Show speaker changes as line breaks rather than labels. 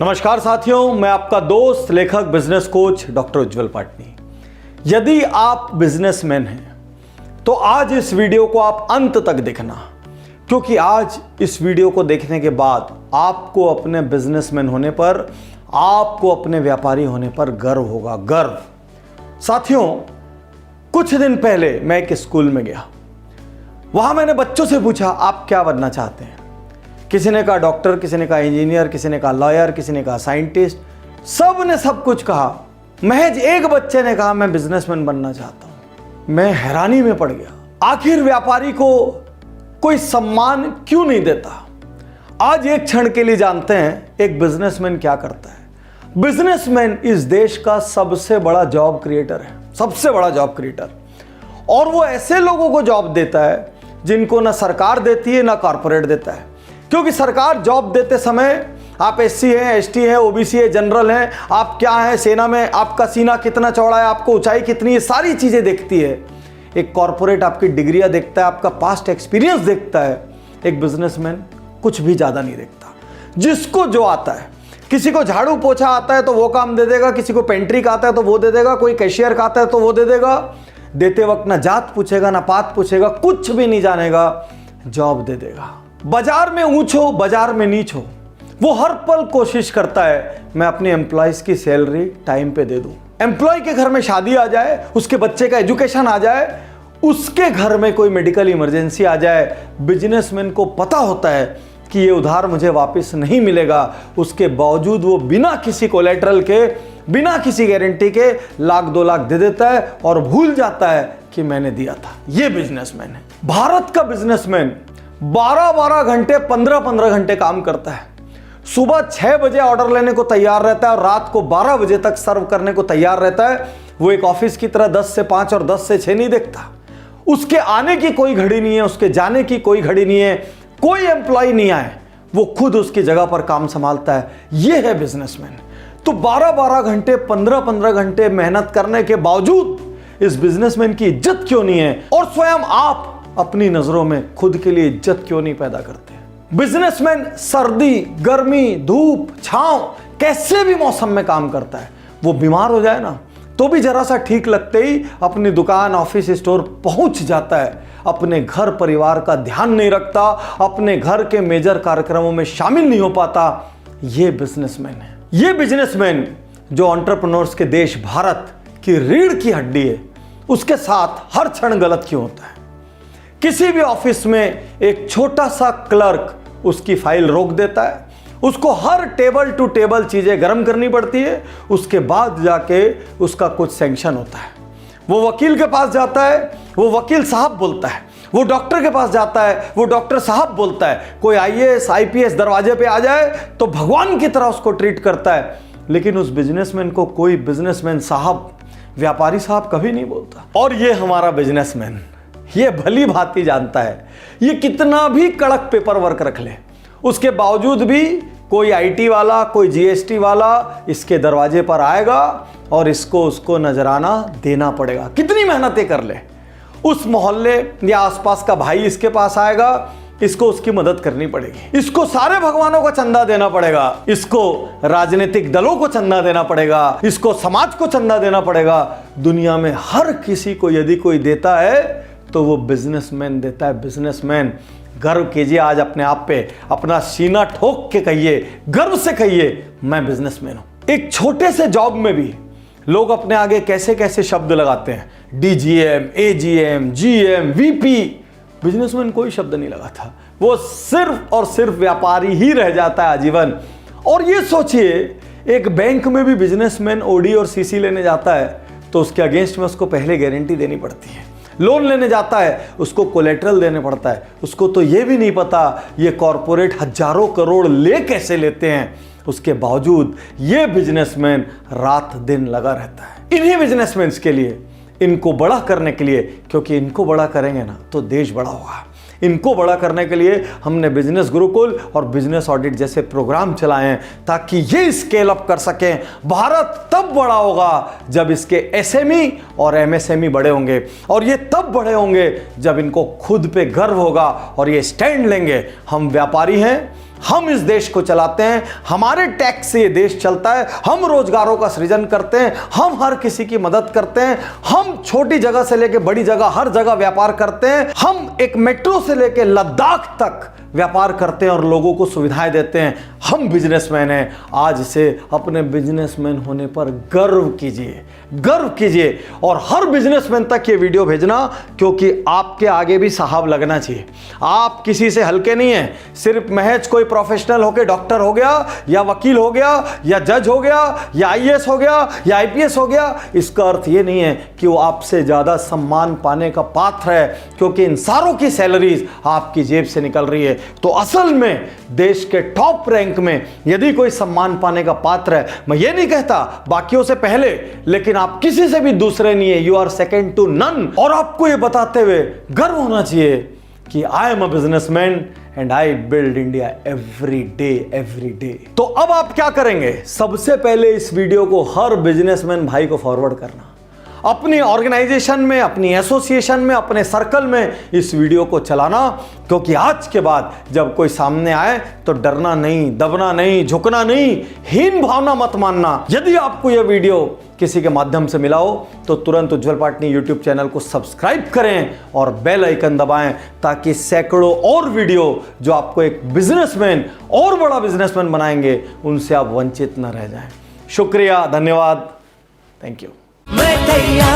नमस्कार साथियों, मैं आपका दोस्त लेखक बिजनेस कोच डॉक्टर उज्जवल पाटनी। यदि आप बिजनेसमैन हैं तो आज इस वीडियो को आप अंत तक देखना, क्योंकि आज इस वीडियो को देखने के बाद आपको अपने बिजनेसमैन होने पर, आपको अपने व्यापारी होने पर गर्व होगा। गर्व। साथियों, कुछ दिन पहले मैं एक स्कूल में गया। वहां मैंने बच्चों से पूछा, आप क्या बनना चाहते हैं? किसी ने कहा डॉक्टर, किसी ने कहा इंजीनियर, किसी ने कहा लॉयर, किसी ने कहा साइंटिस्ट। सब ने सब कुछ कहा। महज एक बच्चे ने कहा मैं बिजनेसमैन बनना चाहता हूं। मैं हैरानी में पड़ गया। आखिर व्यापारी को कोई सम्मान क्यों नहीं देता? आज एक क्षण के लिए जानते हैं एक बिजनेसमैन क्या करता है। बिजनेसमैन इस देश का सबसे बड़ा जॉब क्रिएटर है, सबसे बड़ा जॉब क्रिएटर। और वो ऐसे लोगों को जॉब देता है जिनको ना सरकार देती है ना कॉर्पोरेट देता है। क्योंकि सरकार जॉब देते समय आप एससी हैं, एसटी हैं, ओबीसी है, जनरल हैं, आप क्या हैं, सेना में आपका सीना कितना चौड़ा है, आपको ऊंचाई कितनी है, सारी चीजें देखती है। एक कॉर्पोरेट आपकी डिग्रियां देखता है, आपका पास्ट एक्सपीरियंस देखता है। एक बिजनेसमैन कुछ भी ज्यादा नहीं देखता। जिसको जो आता है, किसी को झाड़ू पोछा आता है तो वो काम दे देगा, किसी को पेंट्री का आता है तो वो दे देगा, कोई कैशियर का आता है तो वो दे देगा। देते वक्त ना जात पूछेगा ना पात पूछेगा, कुछ भी नहीं जानेगा, जॉब दे देगा। बाजार में ऊंच हो, बाजार में नीच हो, वो हर पल कोशिश करता है मैं अपने एम्प्लॉइज की सैलरी टाइम पे दे दूं। एम्प्लॉय के घर में शादी आ जाए, उसके बच्चे का एजुकेशन आ जाए, उसके घर में कोई मेडिकल इमरजेंसी आ जाए, बिजनेसमैन को पता होता है कि ये उधार मुझे वापस नहीं मिलेगा। उसके बावजूद वो बिना किसी कोलेटरल के, बिना किसी गारंटी के लाख 2 लाख दे देता है और भूल जाता है कि मैंने दिया था। ये बिजनेसमैन है। भारत का बिजनेसमैन 12-12 घंटे, 15-15 घंटे काम करता है। सुबह 6 बजे ऑर्डर लेने को तैयार रहता है और रात को 12 बजे तक सर्व करने को तैयार रहता है। वो एक ऑफिस की तरह 10 से 5 और 10 से 6 नहीं देखता। उसके आने की कोई घड़ी नहीं है, उसके जाने की कोई घड़ी नहीं है। कोई एम्प्लॉय नहीं आए, वो खुद उसकी जगह पर काम संभालता है। ये है बिजनेसमैन। तो 12-12 घंटे, 15-15 घंटे मेहनत करने के बावजूद इस बिजनेसमैन की इज्जत क्यों नहीं है? और स्वयं आप अपनी नजरों में खुद के लिए इज्जत क्यों नहीं पैदा करते? बिजनेसमैन सर्दी, गर्मी, धूप, छांव, कैसे भी मौसम में काम करता है। वो बीमार हो जाए ना तो भी जरा सा ठीक लगते ही अपनी दुकान, ऑफिस, स्टोर पहुंच जाता है। अपने घर परिवार का ध्यान नहीं रखता, अपने घर के मेजर कार्यक्रमों में शामिल नहीं हो पाता। ये बिजनेसमैन है। ये बिजनेसमैन जो एंटरप्रेन्योर्स के देश भारत की रीढ़ की हड्डी है, उसके साथ हर क्षण गलत क्यों होता है? किसी भी ऑफिस में एक छोटा सा क्लर्क उसकी फाइल रोक देता है, उसको हर टेबल टू टेबल चीजें गर्म करनी पड़ती है, उसके बाद जाके उसका कुछ सैंक्शन होता है। वो वकील के पास जाता है, वो वकील साहब बोलता है। वो डॉक्टर के पास जाता है, वो डॉक्टर साहब बोलता है। कोई आईएएस, आईपीएस दरवाजे पे आ जाए तो भगवान की तरह उसको ट्रीट करता है। लेकिन उस बिजनेसमैन को कोई बिजनेसमैन साहब, व्यापारी साहब कभी नहीं बोलता। और ये हमारा बिजनेसमैन ये भली भांति जानता है, ये कितना भी कड़क पेपर वर्क रख ले, उसके बावजूद भी कोई आईटी वाला, कोई जीएसटी वाला इसके दरवाजे पर आएगा और इसको उसको नजराना देना पड़ेगा। कितनी मेहनतें कर ले, उस मोहल्ले या आसपास का भाई इसके पास आएगा, इसको उसकी मदद करनी पड़ेगी। इसको सारे भगवानों को चंदा देना पड़ेगा, इसको राजनीतिक दलों को चंदा देना पड़ेगा, इसको समाज को चंदा देना पड़ेगा। दुनिया में हर किसी को यदि कोई देता है तो वो बिजनेसमैन देता है। बिजनेसमैन। गर्व कीजिए आज अपने आप पे, अपना सीना ठोक के कहिए, गर्व से कहिए मैं बिजनेसमैन हूं। एक छोटे से जॉब में भी लोग अपने आगे कैसे कैसे शब्द लगाते हैं, DGM, AGM, GM, VP. Businessman कोई शब्द नहीं लगाता, वो सिर्फ और सिर्फ व्यापारी ही रह जाता है आजीवन। और ये सोचिए, एक बैंक में भी बिजनेसमैन ओडी और सीसी लेने जाता है तो उसके अगेंस्ट में उसको पहले गारंटी देनी पड़ती है। लोन लेने जाता है, उसको कोलेटरल देने पड़ता है। उसको तो ये भी नहीं पता ये कॉर्पोरेट हजारों करोड़ ले कैसे लेते हैं। उसके बावजूद ये बिजनेसमैन रात दिन लगा रहता है इन्हीं बिजनेसमैन के लिए, इनको बड़ा करने के लिए। क्योंकि इनको बड़ा करेंगे ना तो देश बड़ा होगा। इनको बड़ा करने के लिए हमने बिजनेस गुरुकुल और बिजनेस ऑडिट जैसे प्रोग्राम चलाए हैं ताकि ये स्केल अप कर सकें। भारत तब बड़ा होगा जब इसके एसएमई और एमएसएमई बड़े होंगे, और ये तब बड़े होंगे जब इनको खुद पे गर्व होगा और ये स्टैंड लेंगे। हम व्यापारी हैं, हम इस देश को चलाते हैं, हमारे टैक्स से ये देश चलता है, हम रोजगारों का सृजन करते हैं, हम हर किसी की मदद करते हैं, हम छोटी जगह से लेकर बड़ी जगह हर जगह व्यापार करते हैं, हम एक मेट्रो से लेकर लद्दाख तक व्यापार करते हैं और लोगों को सुविधाएं देते हैं। हम बिजनेसमैन हैं। आज से अपने बिजनेसमैन होने पर गर्व कीजिए, गर्व कीजिए और हर बिजनेसमैन तक ये वीडियो भेजना, क्योंकि आपके आगे भी साहब लगना चाहिए। आप किसी से हल्के नहीं हैं। सिर्फ महज कोई प्रोफेशनल होके डॉक्टर हो गया या वकील हो गया या जज हो गया या आईएएस हो गया या आईपीएस हो गया, इसका अर्थ ये नहीं है कि वो आपसे ज्यादा सम्मान पाने का पात्र है, क्योंकि इन सारों की सैलरीज आपकी जेब से निकल रही है। तो असल में देश के टॉप रैंक में यदि कोई सम्मान पाने का पात्र है, मैं ये नहीं कहता बाकियों से पहले, लेकिन आप किसी से भी दूसरे नहीं है, you are second to none. और आपको ये बताते हुए गर्व होना चाहिए कि I am a businessman and I build India every day. तो अब आप क्या करेंगे? सबसे पहले इस वीडियो को हर बिजनेसमैन भाई को फॉरवर्ड करना, अपनी ऑर्गेनाइजेशन में, अपनी एसोसिएशन में, अपने सर्कल में इस वीडियो को चलाना, क्योंकि आज के बाद जब कोई सामने आए तो डरना नहीं, दबना नहीं, झुकना नहीं, हीन भावना मत मानना। यदि आपको यह वीडियो किसी के माध्यम से मिला हो तो तुरंत उज्जवल पाटनी यूट्यूब चैनल को सब्सक्राइब करें और बेल आइकन दबाएं, ताकि सैकड़ों और वीडियो जो आपको एक बिजनेसमैन और बड़ा बिजनेसमैन बनाएंगे, उनसे आप वंचित न रह जाएं। शुक्रिया, धन्यवाद, थैंक यू।
मैं तैयार